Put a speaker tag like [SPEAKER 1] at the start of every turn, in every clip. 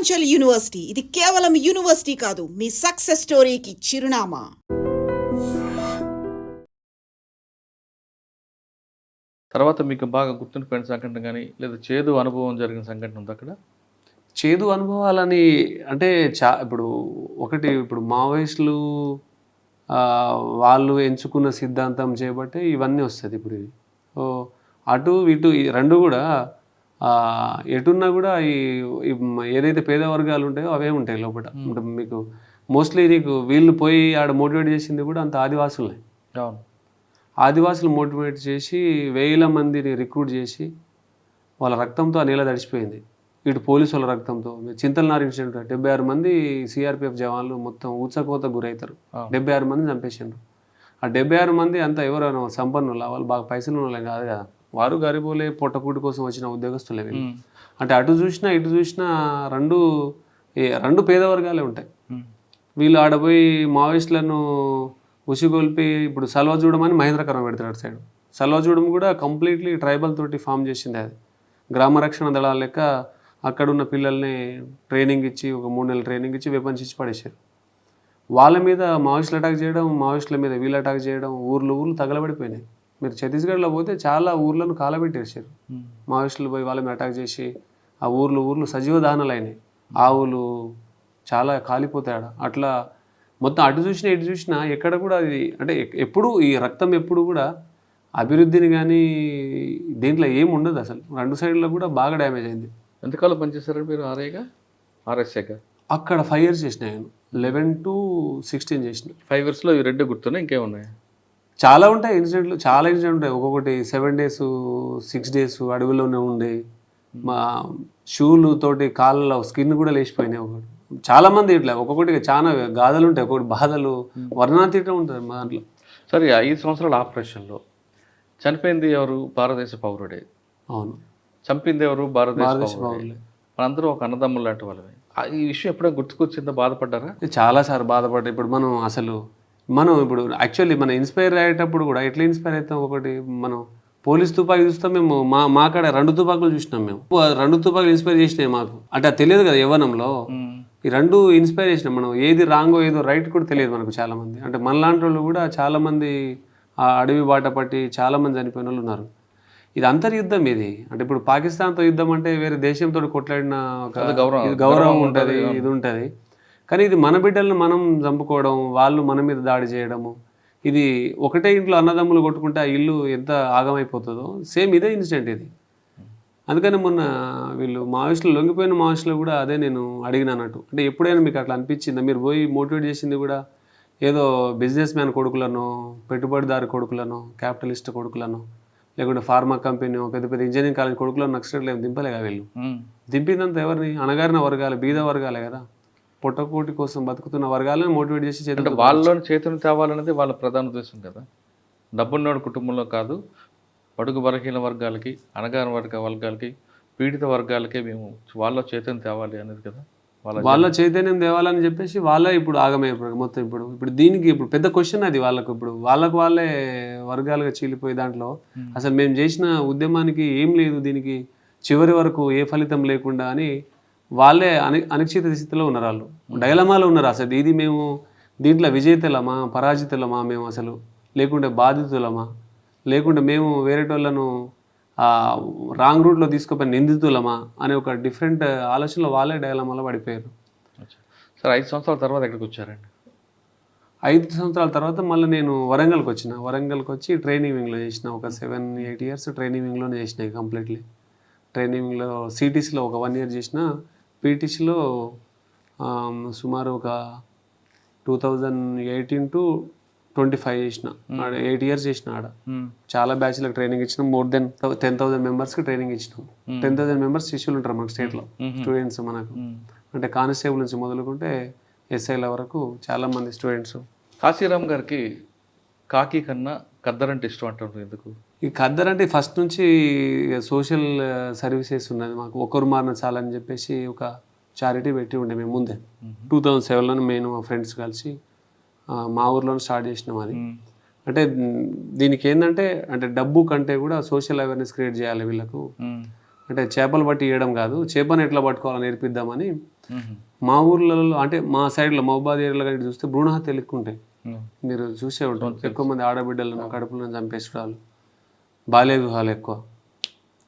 [SPEAKER 1] Purvanchal university ఇది కేవలం university కాదు, మీ సక్సెస్ స్టోరీకి చిరునామా.
[SPEAKER 2] తర్వాత మీకు బాగా గుర్తుండిపోయిన సంఘటన కానీ లేదా చేదు అనుభవం జరిగిన సంఘటన ఉంది అక్కడ?
[SPEAKER 3] చేదు అనుభవాలని అంటే ఇప్పుడు మావోయిస్టులు వాళ్ళు ఎంచుకున్న సిద్ధాంతం చేయబట్టే ఇవన్నీ వస్తుంది. ఇప్పుడు ఇది అటు ఇటు ఈ రెండు కూడా ఎటున్నా కూడా ఏదైతే పేద వర్గాలు ఉంటాయో అవే ఉంటాయి లోపల. అంటే మీకు మోస్ట్లీ నీకు వీళ్ళు పోయి ఆడ మోటివేట్ చేసింది కూడా అంత ఆదివాసులే.
[SPEAKER 2] అవును,
[SPEAKER 3] ఆదివాసులు మోటివేట్ చేసి 1000 మందిని రిక్రూట్ చేసి వాళ్ళ రక్తంతో ఆ నేల తడిచిపోయింది. ఇటు పోలీసు వాళ్ళ రక్తంతో. చింతలనారు ఇన్సిడెంట్ 76 మంది సిఆర్పిఎఫ్ జవాన్లు మొత్తం ఊచకోత గురవుతారు. 76 మంది చంపేసిండ్రు. ఆ 76 మంది అంతా ఎవరైనా సంపన్నుల వాళ్ళు బాగా పైసలు వాళ్ళే కాదు కదా, వారు గరిబోలే పొట్టకూటి కోసం వచ్చిన ఉద్యోగస్తులే వీళ్ళు. అంటే అటు చూసినా ఇటు చూసినా రెండు పేద వర్గాలే ఉంటాయి. వీళ్ళు ఆడపోయి మావోయిస్టులను ఉసిగొల్పి ఇప్పుడు సల్వాజూడం అని మహేంద్రకరం పెడతాడు సైడ్. సల్వాజూడం కూడా కంప్లీట్లీ ట్రైబల్ తోటి ఫామ్ చేసింది. అది గ్రామ రక్షణ దళాల లెక్క అక్కడున్న పిల్లల్ని ట్రైనింగ్ ఇచ్చి ఒక 3 నెలల ట్రైనింగ్ ఇచ్చి వెపన్స్ ఇచ్చి పడేశారు. వాళ్ళ మీద మావోయిస్టులు అటాక్ చేయడం, మావోయిస్టుల మీద వీళ్ళు అటాక్ చేయడం, ఊర్లు తగలబడిపోయినాయి. మీరు ఛత్తీస్గఢ్లో పోతే చాలా ఊర్లను కాలబెట్టేసారు. మావోయిస్టులు పోయి వాళ్ళ మీద అటాక్ చేసి ఆ ఊర్లు సజీవ దహనాలు అయినాయి. ఆవులు చాలా కాలిపోతాయి. అట్లా మొత్తం అటు చూసినా ఇటు చూసినా ఎక్కడ కూడా అది అంటే ఎప్పుడు ఈ రక్తం ఎప్పుడు కూడా అభివృద్ధిని కానీ దీంట్లో ఏమి ఉండదు అసలు. రెండు సైడ్లో కూడా బాగా డ్యామేజ్ అయింది.
[SPEAKER 2] ఎంతకాలం పనిచేశారు మీరు ఆర్ఎస్ఏగా?
[SPEAKER 3] అక్కడ 5 years చేసిన నేను. 11 to 16 చేసిన.
[SPEAKER 2] 5 yearsలో ఈ రెండు గుర్తున్నాయి, ఇంకేమున్నాయి?
[SPEAKER 3] చాలా ఉంటాయి ఇన్సిడెంట్లు, చాలా ఇన్సిడెంట్ ఉంటాయి. ఒక్కొక్కటి 7 days 6 days అడవిలోనే ఉండే మా షూలు తోటి కాళ్ళలో స్కిన్ కూడా లేచిపోయినాయి. ఒకటి చాలా మంది ఇట్లా ఒక్కొక్కటి చాలా గాథలు ఉంటాయి, ఒక్కొక్కటి బాధలు వర్ణాతీతం ఉంటుంది మా దాంట్లో.
[SPEAKER 2] సరే, 5 సంవత్సరాల ఆపరేషన్లో చనిపోయింది ఎవరు? భారతదేశ పౌరుడే.
[SPEAKER 3] అవును,
[SPEAKER 2] చంపింది ఎవరు? భారతదేశ
[SPEAKER 3] పౌరులే.
[SPEAKER 2] మనందరూ ఒక అన్నదమ్ములు లాంటి వాళ్ళమే. ఈ విషయం ఎప్పుడైనా గుర్తుకొచ్చిందో? బాధపడ్డారా?
[SPEAKER 3] చాలాసార్లు బాధపడ్డా. ఇప్పుడు మనం ఇప్పుడు యాక్చువల్లీ మనం ఇన్స్పైర్ అయ్యేటప్పుడు కూడా ఎట్లా ఇన్స్పైర్ అవుతాం? ఒకటి మనం పోలీస్ తుపాకీ చూస్తాం, మేము మా కాడ 2 తుపాకులు చూసినాం. మేము 2 తుపాకులు ఇన్స్పైర్ చేసినాయి మాకు. అంటే అది తెలియదు కదా యవ్వనంలో. ఈ 2 ఇన్స్పైర్ చేసినాం. మనం ఏది రాంగో ఏదో రైట్ కూడా తెలియదు మనకు. చాలామంది అంటే మనలాంటి వాళ్ళు కూడా చాలామంది ఆ అడవి బాట పట్టి చాలామంది చనిపోయిన వాళ్ళు ఉన్నారు. ఇది అంతర్యుద్ధం ఇది. అంటే ఇప్పుడు పాకిస్తాన్తో యుద్ధం అంటే వేరే దేశంతో కొట్లాడిన గౌరవం ఉంటుంది, ఇది ఉంటుంది. కానీ ఇది మన బిడ్డలను మనం చంపుకోవడం, వాళ్ళు మన మీద దాడి చేయడము, ఇది ఒకటే ఇంట్లో అన్నదమ్ములు కొట్టుకుంటే ఆ ఇల్లు ఎంత ఆగమైపోతుందో సేమ్ ఇదే ఇన్సిడెంట్ ఇది. అందుకని మొన్న వీళ్ళు మావోయిస్టులు లొంగిపోయిన మావోయిస్టులు కూడా అదే నేను అడిగిన అన్నట్టు. అంటే ఎప్పుడైనా మీకు అట్లా అనిపించిందా? మీరు పోయి మోటివేట్ చేసింది కూడా ఏదో బిజినెస్ మ్యాన్ కొడుకులను, పెట్టుబడిదారు కొడుకులను, క్యాపిటలిస్ట్ కొడుకులను, లేకుంటే ఫార్మా కంపెనీ పెద్ద పెద్ద ఇంజనీరింగ్ కాలేజ్ కొడుకులను నక్సలైట్లు ఏమి దింపలేగా వీళ్ళు. దింపిందంతా ఎవరిని? అణగారిన వర్గాలు, బీద వర్గాలే కదా. పొట్టకోటి కోసం బతుకుతున్న వర్గాలను మోటివేట్ చేసి
[SPEAKER 2] వాళ్ళలోని చేతులు తేవాలనేది వాళ్ళ ప్రధాన ఉద్దేశం కదా. డబ్బున్నోడు కుటుంబంలో కాదు, బడుగు బలహీన వర్గాలకి, అణగారిన వర్గాలకి, పీడిత వర్గాలకే మేము వాళ్ళ చైతన్యం తేవాలి అనేది కదా.
[SPEAKER 3] వాళ్ళ చైతన్యం తేవాలని చెప్పేసి వాళ్ళే ఇప్పుడు ఆగమైపోయారు మొత్తం. ఇప్పుడు దీనికి ఇప్పుడు పెద్ద క్వశ్చన్ అది వాళ్ళకు. ఇప్పుడు వాళ్ళే వర్గాలుగా చీలిపోయి దాంట్లో అసలు మేము చేసిన ఉద్యమానికి ఏం లేదు, దీనికి చివరి వరకు ఏ ఫలితం లేకుండా అని వాళ్ళే అనిశ్చిత స్థితిలో ఉన్నారు. వాళ్ళు డైలమాలో ఉన్నారు. అసలు ఇది మేము దీంట్లో విజేతలమా పరాజితులమా మేము అసలు, లేకుంటే బాధితులమా, లేకుంటే మేము వేరేటోళ్ళను రాంగ్ రూట్లో తీసుకుపోయిన నిందితులమా అనే ఒక డిఫరెంట్ ఆలోచనలో వాళ్ళే డైలమాలో పడిపోయారు.
[SPEAKER 2] సరే, 5 సంవత్సరాల తర్వాత ఎక్కడికి వచ్చారండి?
[SPEAKER 3] 5 సంవత్సరాల తర్వాత మళ్ళీ నేను వరంగల్కి వచ్చిన. వరంగల్కి వచ్చి ట్రైనింగ్ వింగ్లో చేసిన. ఒక 7-8 years ట్రైనింగ్ వింగ్లోనే చేసినాయి కంప్లీట్లీ. ట్రైనింగ్ వింగ్లో సిటీసీలో ఒక 1 year చేసిన. పీటీసీలో సుమారు ఒక 2018 to 25 చేసిన. 8 years చేసిన. ఆడ చాలా బ్యాచ్లకు ట్రైనింగ్ ఇచ్చినాం. more than 10,000 members-కి ట్రైనింగ్ ఇచ్చినాం. 10,000 members శిష్యులు ఉంటారు మనకు స్టేట్లో, స్టూడెంట్స్ మనకు. అంటే కానిస్టేబుల్ నుంచి మొదలుకుంటే ఎస్ఐల వరకు చాలామంది స్టూడెంట్స్.
[SPEAKER 2] కాశీరామ్ గారికి కాకి కన్నా ఖద్దర్ అంటే ఇష్టం అంటారు ఎందుకు?
[SPEAKER 3] ఈ ఖద్దర్ అంటే ఫస్ట్ నుంచి సోషల్ సర్వీసెస్ ఉన్నది మాకు. ఒకరు మారిన చాలని చెప్పేసి ఒక చారిటీ పెట్టి ఉండే మేము ముందే. 2007లో మేము మా ఫ్రెండ్స్ కలిసి మా ఊర్లో స్టార్ట్ చేసినాం అది. అంటే దీనికి ఏంటంటే అంటే డబ్బు కంటే కూడా సోషల్ అవేర్నెస్ క్రియేట్ చేయాలి వీళ్ళకు. అంటే చేపలు పట్టి ఇవ్వడం కాదు, చేపను ఎట్లా పట్టుకోవాలని నేర్పిద్దామని
[SPEAKER 2] మ్మ్.
[SPEAKER 3] మా ఊర్లలో అంటే మా సైడ్లో మహబాద్ ఏరియాలో కానీ చూస్తే భ్రూణ హత్యలు ఎక్కువ ఉంటాయి.
[SPEAKER 2] మ్మ్.
[SPEAKER 3] మీరు చూసే ఉంటారు, ఎక్కువ మంది ఆడబిడ్డలను కడుపులను చంపేసుకోవాలి, బాల్య వివాహాలు ఎక్కువ,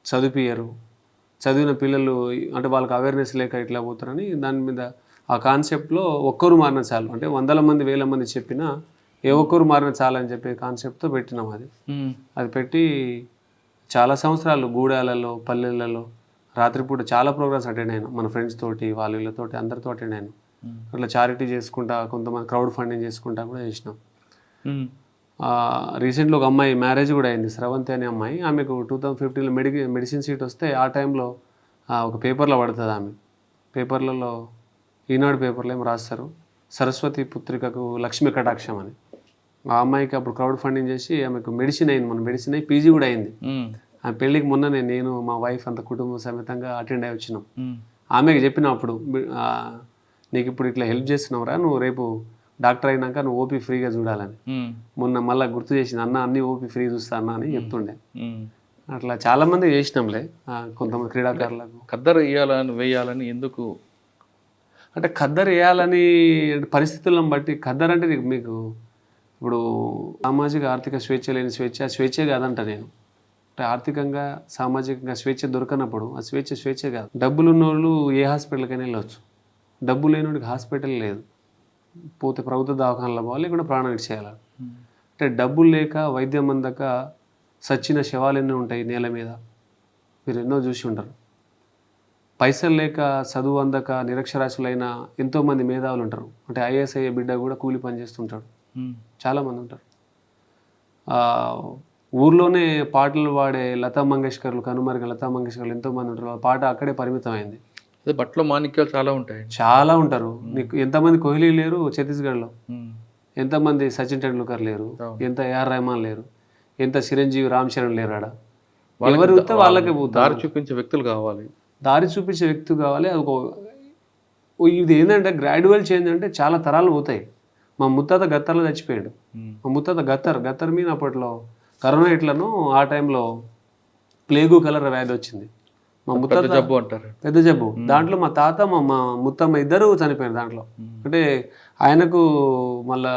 [SPEAKER 3] చదివిపియ్యరు, చదివిన పిల్లలు అంటే వాళ్ళకి అవేర్నెస్ లేక ఇట్లా పోతారని దాని మీద ఆ కాన్సెప్ట్లో ఒక్కరు మారిన చాలు, అంటే 100 మంది 1000 మంది చెప్పినా ఏ ఒక్కరు మారిన చాలు అని చెప్పే కాన్సెప్ట్తో పెట్టినాం అది.
[SPEAKER 2] మ్మ్.
[SPEAKER 3] అది పెట్టి చాలా సంవత్సరాలు గూడాలలో పల్లెలలో రాత్రిపూట చాలా ప్రోగ్రామ్స్ అటెండ్ అయ్యాను, మన ఫ్రెండ్స్ తోటి వాళ్ళ వీళ్ళతోటి అందరితో అటెండ్ అయ్యాను. అట్లా చారిటీ చేసుకుంటా, కొంతమంది క్రౌడ్ ఫండింగ్ చేసుకుంటా కూడా చేసినాం.
[SPEAKER 2] మ్మ్.
[SPEAKER 3] రీసెంట్గా ఒక అమ్మాయి మ్యారేజ్ కూడా అయింది, స్రవంతి అనే అమ్మాయి. ఆమెకు 2015లో మెడిసిన్ సీట్ వస్తే ఆ టైంలో ఒక పేపర్లో పడుతుంది ఆమె. పేపర్లలో ఈనాడు పేపర్లో ఏమో రాస్తారు, సరస్వతి పుత్రికకు లక్ష్మీ కటాక్షం అని. ఆ అమ్మాయికి అప్పుడు క్రౌడ్ ఫండింగ్ చేసి ఆమెకు మెడిసిన్ అయింది, మన మెడిసిన్ అయ్యి పీజీ కూడా అయింది.
[SPEAKER 2] మ్మ్.
[SPEAKER 3] ఆ పెళ్ళికి మొన్ననే నేను మా వైఫ్ అంత కుటుంబ సమేతంగా అటెండ్ అయ్యి వచ్చినాం.
[SPEAKER 2] మ్మ్.
[SPEAKER 3] ఆమెకు చెప్పిన అప్పుడు నీకు ఇప్పుడు ఇట్లా హెల్ప్ చేస్తున్నావురా, నువ్వు రేపు డాక్టర్ అయినాక నువ్వు ఓపీ ఫ్రీగా చూడాలని.
[SPEAKER 2] మ్మ్.
[SPEAKER 3] మొన్న మళ్ళీ గుర్తు చేసింది, అన్న అన్ని ఓపీ ఫ్రీ చూస్తా అన్న అని చెప్తుండే.
[SPEAKER 2] మ్మ్.
[SPEAKER 3] అట్లా చాలామంది చేసినాంలే, కొంతమంది క్రీడాకారులకు.
[SPEAKER 2] ఖద్దరు వేయాలని ఎందుకు?
[SPEAKER 3] అంటే ఖద్దరు వేయాలని పరిస్థితులను బట్టి. ఖద్దరు అంటే మీకు ఇప్పుడు సామాజిక ఆర్థిక స్వేచ్ఛ లేని స్వేచ్ఛే కాదంట నేను. అంటే ఆర్థికంగా సామాజికంగా స్వేచ్ఛ దొరకనప్పుడు ఆ స్వేచ్ఛే కాదు. డబ్బులు ఉన్నోళ్ళు ఏ హాస్పిటల్కైనా వెళ్ళవచ్చు, డబ్బు లేనివాడికి హాస్పిటల్ లేదు, పోతే ప్రభుత్వ దవాఖానలో పోవాలి, లేకుండా ప్రాణం ఇచ్చేయాలి. అంటే డబ్బులు లేక వైద్యం అందక సచ్చిన శవాలు ఎన్నో ఉంటాయి నేల మీద, మీరు ఎన్నో చూసి ఉంటారు. పైసలు లేక చదువు అందక నిరక్షరాస్యులైన ఎంతోమంది మేధావులు ఉంటారు. అంటే ఐఏఎస్ అయ్యే బిడ్డ కూడా కూలి పని చేస్తుంటాడు,
[SPEAKER 2] మ్మ్.
[SPEAKER 3] చాలామంది ఉంటారు. ఊర్లోనే పాటలు పాడే లతా మంగేష్కర్లు, కనుమరుగైన లతా మంగేష్కర్లు ఎంతోమంది ఉంటారు. వాళ్ళ పాట అక్కడే పరిమితం అయింది.
[SPEAKER 2] అదే బట్టలో మాణిక్యాలు చాలా ఉంటాయి.
[SPEAKER 3] చాలా ఉంటారు. నీకు ఎంతమంది కోహ్లీ లేరు ఛత్తీస్గఢ్లో,
[SPEAKER 2] మ్మ్.
[SPEAKER 3] ఎంతమంది సచిన్ టెండూల్కర్ లేరు, ఎంత ఏఆర్ రెహమాన్ లేరు, ఎంత చిరంజీవి రామ్ చరణ్ లేరు. ఆడ ఎవరు వస్తే వాళ్ళకే పోతారు.
[SPEAKER 2] దారి చూపించే వ్యక్తులు కావాలి,
[SPEAKER 3] దారి చూపించే వ్యక్తి కావాలి. అది ఇది ఏంటంటే గ్రాడ్యువల్ చేంజ్, అంటే చాలా తరాలు పోతాయి. మా ముత్తాత గత్తర్లో చచ్చిపోయాడు. మా ముత్తాత గత్తర్ మీద అప్పట్లో కరోనా ఎట్లను ఆ టైంలో ప్లేగు కలర్ వ్యాధి వచ్చింది. మా ముత్తాత
[SPEAKER 2] జబ్బు అంటారు,
[SPEAKER 3] పెద్ద జబ్బు. దాంట్లో మా తాత మా ముత్తమ్మ ఇద్దరు చనిపోయారు దాంట్లో. అంటే ఆయనకు మళ్ళా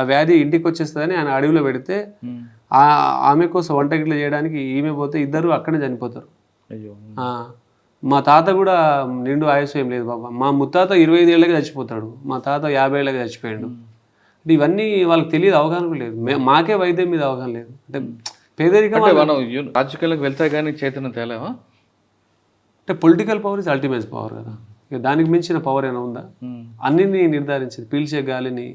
[SPEAKER 3] ఆ వ్యాధి ఇంటికి వచ్చేస్తుందని ఆయన అడవిలో పెడితే ఆమె కోసం వంట గిట్ల చేయడానికి ఈమె పోతే ఇద్దరు అక్కడే చనిపోతారు.
[SPEAKER 2] అయ్యో.
[SPEAKER 3] మా తాత కూడా నిండు ఆయుసు ఏం లేదు బాబా. మా ముత్తాత 25 ఏళ్ళకి చచ్చిపోతాడు, మా తాత 50 ఏళ్ళకి చచ్చిపోయాడు. అంటే ఇవన్నీ వాళ్ళకి తెలియదు, అవగాహన లేదు. మాకే వైద్యం మీద అవగాహన లేదు. అంటే పేదరికం.
[SPEAKER 2] మనం రాజకీయాలకు వెళ్తే కానీ చైతన్యం తేలేవా?
[SPEAKER 3] అంటే political power is ultimate power కదా, ఇక దానికి మించిన పవర్ ఏమైనా ఉందా? అన్నిని నిర్ధారించేది, పీల్చే గాలిని,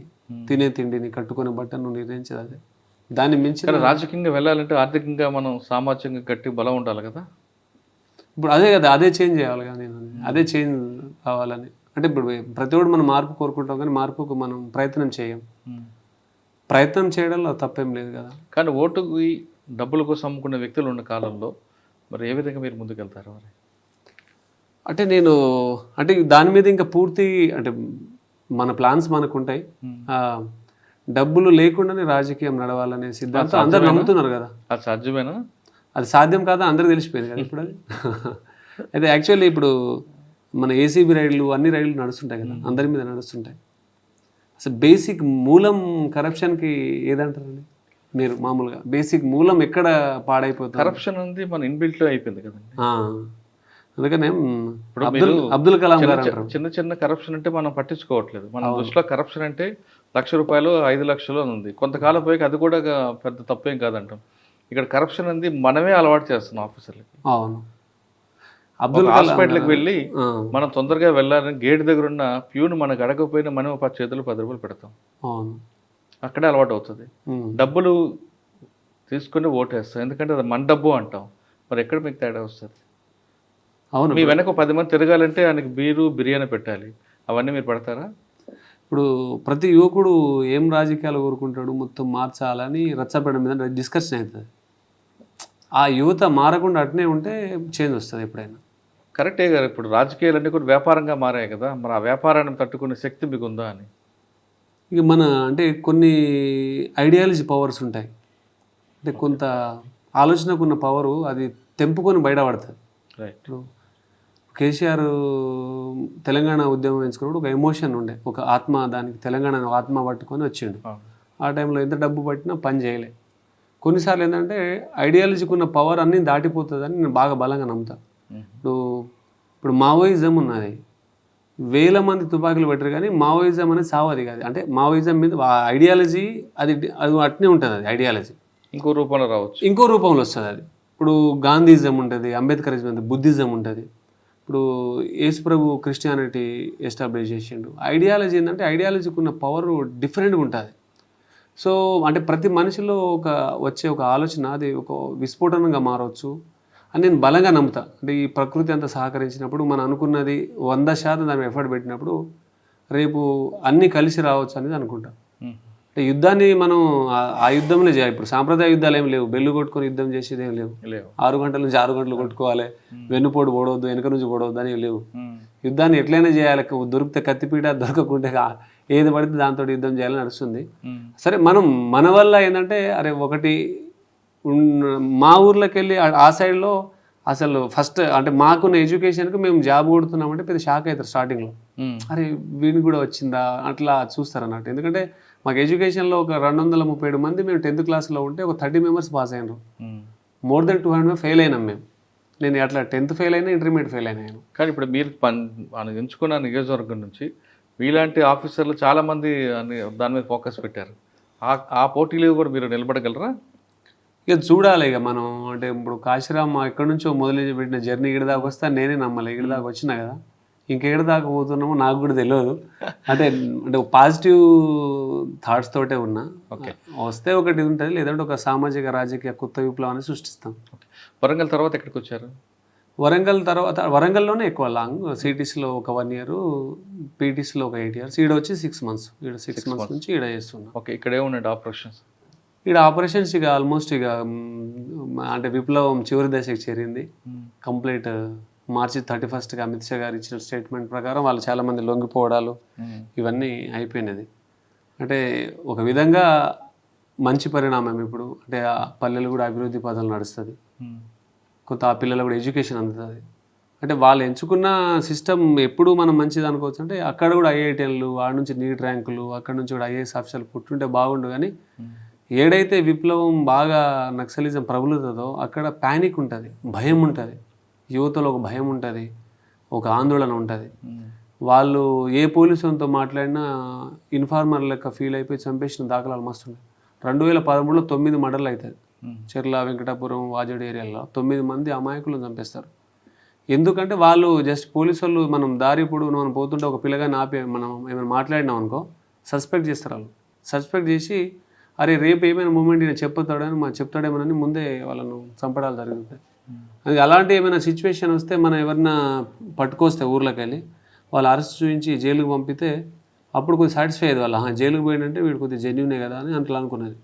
[SPEAKER 3] తినే తిండిని, కట్టుకునే బట్టను నిర్ణయించేది అదే. దాన్ని మించిన
[SPEAKER 2] రాజకీయంగా వెళ్ళాలంటే ఆర్థికంగా మనం సామాజికంగా గట్టి బలం ఉండాలి కదా.
[SPEAKER 3] ఇప్పుడు అదే కదా, అదే చేంజ్ చేయాలి కదా. నేను అదే చేంజ్ కావాలని. అంటే ఇప్పుడు ప్రతి ఒక్కటి మనం మార్పు కోరుకుంటాం, కానీ మార్పుకు మనం ప్రయత్నం చేయం. ప్రయత్నం చేయడంలో తప్పేం లేదు కదా.
[SPEAKER 2] కానీ ఓటుకి డబ్బుల కోసం అమ్ముకునే వ్యక్తులు ఉన్న కాలంలో మరి ఏ విధంగా మీరు ముందుకెళ్తారు మరి?
[SPEAKER 3] అంటే నేను అంటే దాని మీద ఇంకా పూర్తి అంటే మన ప్లాన్స్ మనకు ఉంటాయి. డబ్బులు లేకుండానే రాజకీయం నడవాలనే సిద్ధాంతం అందరూ నమ్ముతున్నారు కదా.
[SPEAKER 2] అది సాధ్యమేనా?
[SPEAKER 3] అది సాధ్యం కాదా అందరూ తెలిసిపోయింది కదా ఇప్పుడు అది. అయితే యాక్చువల్లీ ఇప్పుడు మన ఏసీబీ రైళ్లు, అన్ని రైళ్లు నడుస్తుంటాయి కదా, అందరి మీద నడుస్తుంటాయి. అసలు బేసిక్ మూలం కరప్షన్కి ఏదంటారండి మీరు? మామూలుగా బేసిక్ మూలం ఎక్కడ పాడైపోతుంది?
[SPEAKER 2] కరప్షన్ అనేది మన ఇన్బిల్ట్ అయిపోయింది కదండి.
[SPEAKER 3] అందుకనే అబ్దుల్ కలాం గారు అంటారు,
[SPEAKER 2] చిన్న చిన్న కరప్షన్ అంటే మనం పట్టించుకోవట్లేదు. మన దృష్టిలో కరప్షన్ అంటే ₹1,00,000 5,00,000 ఉంది. కొంతకాలం పోయి అది కూడా పెద్ద తప్పేం కాదంటాం. ఇక్కడ కరప్షన్ అనేది మనమే అలవాటు చేస్తున్నాం ఆఫీసర్లకి.
[SPEAKER 3] అవును. అబ్దుల్
[SPEAKER 2] హాస్పిటల్కి వెళ్ళి మనం తొందరగా వెళ్ళాలని గేట్ దగ్గర ఉన్న ప్యూన్ మనకు అడగకపోయినా మనం చేతులు ₹10 పెడతాం.
[SPEAKER 3] అవును,
[SPEAKER 2] అక్కడే అలవాటు అవుతుంది. డబ్బులు తీసుకుని ఓటేస్తాం, ఎందుకంటే అది మన డబ్బు అంటాం. మరి ఎక్కడ మీకు తేడా వస్తుంది?
[SPEAKER 3] అవును.
[SPEAKER 2] మీ వెనక 10 మంది తిరగాలంటే ఆయనకి బిర్యానీ పెట్టాలి, అవన్నీ మీరు పెడతారా?
[SPEAKER 3] ఇప్పుడు ప్రతి యువకుడు ఏం రాజకీయాలు కోరుకుంటాడు, మొత్తం మార్చాలని రచ్చబెట్టడం మీద డిస్కషన్ అవుతుంది. ఆ యువత మారకుండా అట్నే ఉంటే చేంజ్ వస్తుంది ఎప్పుడైనా.
[SPEAKER 2] కరెక్టే గారు. ఇప్పుడు రాజకీయాలన్నీ కూడా వ్యాపారంగా మారాయి కదా, మరి ఆ వ్యాపారాన్ని తట్టుకునే శక్తి మీకు ఉందా అని.
[SPEAKER 3] ఇక మన అంటే కొన్ని ఐడియాలజీ పవర్స్ ఉంటాయి, అంటే కొంత ఆలోచనకున్న పవరు అది తెంపుకొని బయటపడుతుంది.
[SPEAKER 2] రైట్.
[SPEAKER 3] ఇప్పుడు కేసీఆర్ తెలంగాణ ఉద్యమం ఎంచుకున్నప్పుడు ఒక ఎమోషన్ ఉండే, ఒక ఆత్మ, దానికి తెలంగాణ ఆత్మ పట్టుకొని వచ్చిండు. ఆ టైంలో ఎంత డబ్బు పట్టినా పని చేయలే. కొన్నిసార్లు ఏంటంటే ఐడియాలజీకి ఉన్న పవర్ అన్నీ దాటిపోతుందని నేను బాగా బలంగా నమ్ముతా. ఇప్పుడు మావోయిజం ఉన్నది, వేల మంది తుపాకులు పెట్టరు కానీ మావోయిజం అనేది సావది కాదు. అంటే మావోయిజం మీద ఐడియాలజీ అది అట్నే ఉంటుంది. అది ఐడియాలజీ
[SPEAKER 2] ఇంకో రూపంలో రావచ్చు,
[SPEAKER 3] ఇంకో రూపంలో వస్తుంది. అది ఇప్పుడు గాంధీజం ఉంటుంది, అంబేద్కరిజం ఉంటుంది, బుద్ధిజం ఉంటుంది. ఇప్పుడు యేసుప్రభు క్రిస్టియానిటీ ఎస్టాబ్లిష్ చేసిండు. ఐడియాలజీ ఏంటంటే ఐడియాలజీకి ఉన్న పవర్ డిఫరెంట్గా ఉంటుంది. సో అంటే ప్రతి మనిషిలో వచ్చే ఒక ఆలోచన అది ఒక విస్ఫోటనంగా మారవచ్చు అని నేను బలంగా నమ్ముతా. అంటే ఈ ప్రకృతి అంతా సహకరించినప్పుడు మనం అనుకున్నది 100% దాని ఎఫర్ట్ పెట్టినప్పుడు రేపు అన్నీ కలిసి రావచ్చు అనేది అనుకుంటా. అంటే యుద్ధాన్ని మనం ఆ యుద్ధంలో చేయాలి. ఇప్పుడు సాంప్రదాయ యుద్ధాలు ఏం లేవు, బెల్లు కొట్టుకొని యుద్ధం చేసేది ఏం లేవు. 6 గంటల నుంచి 6 గంటలు కొట్టుకోవాలి, వెన్నుపోటు ఓడవద్దు, వెనక నుంచి ఓడవద్దు అని లేవు. యుద్ధాన్ని ఎట్లయినా చేయాలి, దొరికితే కత్తిపీట, దొరకకుంటే ఏది పడితే దాంతో యుద్ధం చేయాలని నడుస్తుంది. సరే మనం మన వల్ల ఏంటంటే అరే ఒకటి మా ఊర్లోకి వెళ్ళి ఆ సైడ్లో అసలు ఫస్ట్ అంటే మాకున్న ఎడ్యుకేషన్కి మేము జాబ్ కొడుతున్నామంటే పెద్ద షాక్ అవుతారు స్టార్టింగ్లో. అరే వీడికి కూడా వచ్చిందా అట్లా చూస్తారు అన్నట్టు. ఎందుకంటే మాకు ఎడ్యుకేషన్లో ఒక 237 మంది మేము 10th క్లాస్లో ఉంటే ఒక 30 మెంబర్స్ పాస్ అయినారు. మోర్ దెన్ 200 ఫెయిల్ అయినాం మేము. నేను అట్లా 10th ఫెయిల్ అయినా, ఇంటర్మీడియట్ ఫెయిల్ అయినాను.
[SPEAKER 2] కానీ ఇప్పుడు మీరు ఎంచుకున్న నియోజకవర్గం నుంచి మీలాంటి ఆఫీసర్లు చాలామంది దాని మీద ఫోకస్ పెట్టారు. ఆ పోటీలో కూడా మీరు నిలబడగలరా?
[SPEAKER 3] ఇక చూడాలి. ఇక మనం అంటే ఇప్పుడు కాశీరామ్ ఎక్కడి నుంచో మొదలు పెట్టిన జర్నీ ఇక్కడ దాకా వస్తే నేనే నమ్మాలి. ఇక్కడ దాకా వచ్చినా కదా, ఇంకెక్కడ దాకా పోతున్నామో నాకు కూడా తెలియదు. అంటే పాజిటివ్ థాట్స్ తోటే ఉన్నా. వస్తే ఒకటి ఉంటుంది, లేదంటే ఒక సామాజిక రాజకీయ కొత్త విప్లవాన్ని సృష్టిస్తాం.
[SPEAKER 2] వరంగల్ తర్వాత ఎక్కడికి వచ్చారు?
[SPEAKER 3] వరంగల్ తర్వాత వరంగల్లోనే ఎక్కువ లాంగ్, సిటీస్లో ఒక 1 year, పీటీస్లో ఒక 8 years, ఈడ వచ్చి 6 months. ఈడ 6 months నుంచి ఈడ చేస్తున్నా.
[SPEAKER 2] ఓకే. ఇక్కడ ఏమున్నాయి ఆపరేషన్స్?
[SPEAKER 3] ఈడ ఆపరేషన్స్ ఇక ఆల్మోస్ట్ ఇక అంటే విప్లవం చివరి దశకి చేరింది. Complete March 31st Amit Shah గారు ఇచ్చిన స్టేట్మెంట్ ప్రకారం వాళ్ళు చాలామంది లొంగిపోవడాలు ఇవన్నీ అయిపోయినది. అంటే ఒక విధంగా మంచి పరిణామం. ఇప్పుడు అంటే ఆ పల్లెలు కూడా అభివృద్ధి పదాలు నడుస్తుంది, కొంత ఆ పిల్లలు కూడా ఎడ్యుకేషన్ అందుతుంది. అంటే వాళ్ళు ఎంచుకున్న సిస్టమ్ ఎప్పుడు మనం మంచిది అనుకోవచ్చు. అంటే అక్కడ కూడా ఐఐటీలు, ఆడ నుంచి నీట్ ర్యాంకులు, అక్కడ నుంచి కూడా ఐఏఎస్ ఆఫీసర్లు పుట్టుంటే బాగుండు. కానీ ఏడైతే విప్లవం బాగా నక్సలిజం ప్రబలుతుందో అక్కడ ప్యానిక్ ఉంటుంది, భయం ఉంటుంది, యువతలో ఒక భయం ఉంటుంది, ఒక ఆందోళన ఉంటుంది. వాళ్ళు ఏ పోలీసులతో మాట్లాడినా ఇన్ఫార్మర్ లెక్క ఫీల్ అయిపోయి చంపేసిన దాఖలాలు మస్తున్నాయి. 2013లో 9 మర్డర్లు అవుతుంది. చెర్ల, వెంకటాపురం, వాజేడు ఏరియాలో 9 మంది అమాయకులను చంపేస్తారు. ఎందుకంటే వాళ్ళు జస్ట్ పోలీసు వాళ్ళు మనం దారి ఇప్పుడు మనం పోతుంటే ఒక పిల్లగాని ఆపి మనం ఏమైనా మాట్లాడినాం అనుకో సస్పెక్ట్ చేస్తారు. వాళ్ళు సస్పెక్ట్ చేసి అరే రేపు ఏమైనా మూమెంట్ ఈయన చెప్తాడేమోనని ముందే వాళ్ళను చంపడాలు జరుగుతాయి. అది అలాంటి ఏమైనా సిచ్యువేషన్ వస్తే మనం ఎవరన్నా పట్టుకొస్తే ఊర్లోకి వెళ్ళి వాళ్ళు అరెస్ట్ చూపించి జైలుకి పంపితే అప్పుడు కొద్దిగా సాటిస్ఫై అయ్యేది. వాళ్ళు జైలుకి పోయిందంటే వీడు కొద్దిగా జెన్యునే కదా అని అట్లా అనుకునేది.